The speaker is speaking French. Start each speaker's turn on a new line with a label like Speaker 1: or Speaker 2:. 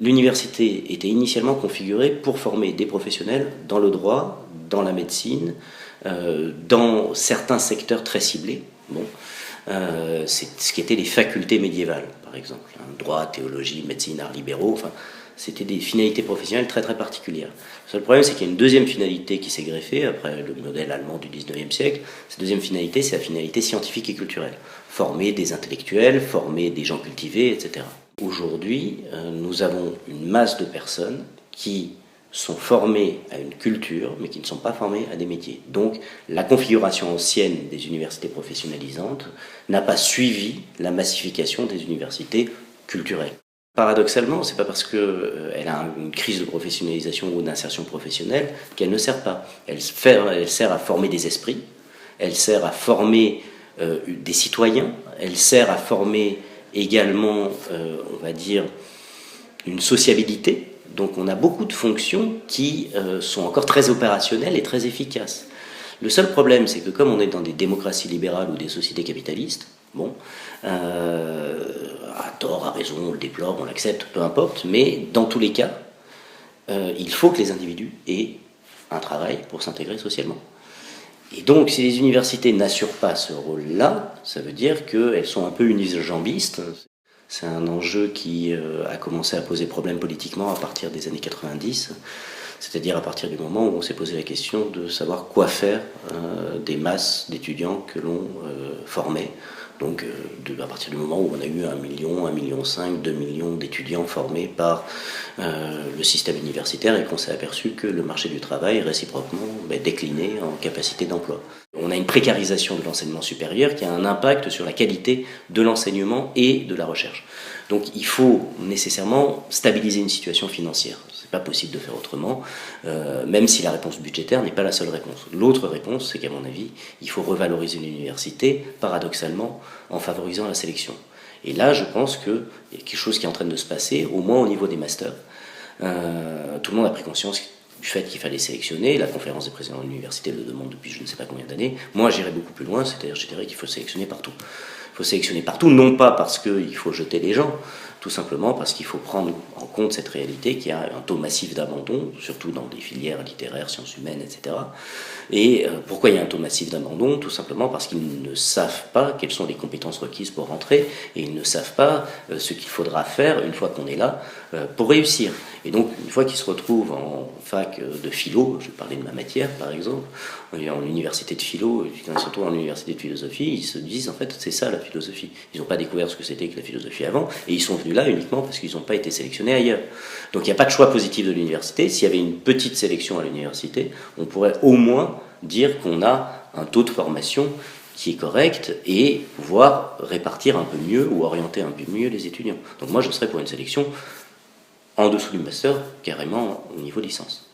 Speaker 1: L'université était initialement configurée pour former des professionnels dans le droit, dans la médecine, dans certains secteurs très ciblés. Bon, c'est ce qui étaient les facultés médiévales, par exemple. Droit, théologie, médecine, arts libéraux, enfin, c'était des finalités professionnelles très très particulières. Le seul problème, c'est qu'il y a une deuxième finalité qui s'est greffée, après le modèle allemand du 19e siècle. Cette deuxième finalité, c'est la finalité scientifique et culturelle. Former des intellectuels, former des gens cultivés, etc. Aujourd'hui, nous avons une masse de personnes qui sont formées à une culture, mais qui ne sont pas formées à des métiers. Donc, la configuration ancienne des universités professionnalisantes n'a pas suivi la massification des universités culturelles. Paradoxalement, c'est pas parce qu'elle a une crise de professionnalisation ou d'insertion professionnelle qu'elle ne sert pas. Elle sert à former des esprits, elle sert à former des citoyens, elle sert à former également, on va dire, une sociabilité. Donc on a beaucoup de fonctions qui sont encore très opérationnelles et très efficaces. Le seul problème, c'est que comme on est dans des démocraties libérales ou des sociétés capitalistes, bon, à tort, à raison, on le déplore, on l'accepte, peu importe, mais dans tous les cas, il faut que les individus aient un travail pour s'intégrer socialement. Et donc, si les universités n'assurent pas ce rôle-là, ça veut dire qu'elles sont un peu unijambistes. C'est un enjeu qui a commencé à poser problème politiquement à partir des années 90, c'est-à-dire à partir du moment où on s'est posé la question de savoir quoi faire des masses d'étudiants que l'on formait. Donc à partir du moment où on a eu 1 million, 1,5 million, 2 millions d'étudiants formés par le système universitaire et qu'on s'est aperçu que le marché du travail réciproquement déclinait en capacité d'emploi. On a une précarisation de l'enseignement supérieur qui a un impact sur la qualité de l'enseignement et de la recherche. Donc il faut nécessairement stabiliser une situation financière. C'est pas possible de faire autrement, même si la réponse budgétaire n'est pas la seule réponse. L'autre réponse, c'est qu'à mon avis, il faut revaloriser l'université, paradoxalement, en favorisant la sélection. Et là, je pense qu'il y a quelque chose qui est en train de se passer, au moins au niveau des masters. Tout le monde a pris conscience du fait qu'il fallait sélectionner. La conférence des présidents de l'université le demande depuis je ne sais pas combien d'années. Moi, j'irais beaucoup plus loin, c'est-à-dire je dirais qu'il faut sélectionner partout. Il faut sélectionner partout, non pas parce qu'il faut jeter les gens, tout simplement parce qu'il faut prendre en compte cette réalité qu'il y a un taux massif d'abandon, surtout dans des filières littéraires, sciences humaines, etc. Et pourquoi il y a un taux massif d'abandon? Tout simplement parce qu'ils ne savent pas quelles sont les compétences requises pour rentrer, et ils ne savent pas ce qu'il faudra faire une fois qu'on est là pour réussir. Et donc, une fois qu'ils se retrouvent en fac de philo, je vais parler de ma matière par exemple, en université de philo, quand ils se retrouvent en université de philosophie, ils se disent en fait c'est ça la philosophie. Ils n'ont pas découvert ce que c'était que la philosophie avant, et ils sont venus là uniquement parce qu'ils n'ont pas été sélectionnés ailleurs. Donc il n'y a pas de choix positif de l'université. S'il y avait une petite sélection à l'université, on pourrait au moins dire qu'on a un taux de formation qui est correct et pouvoir répartir un peu mieux ou orienter un peu mieux les étudiants. Donc moi je serais pour une sélection en dessous du master, carrément au niveau licence.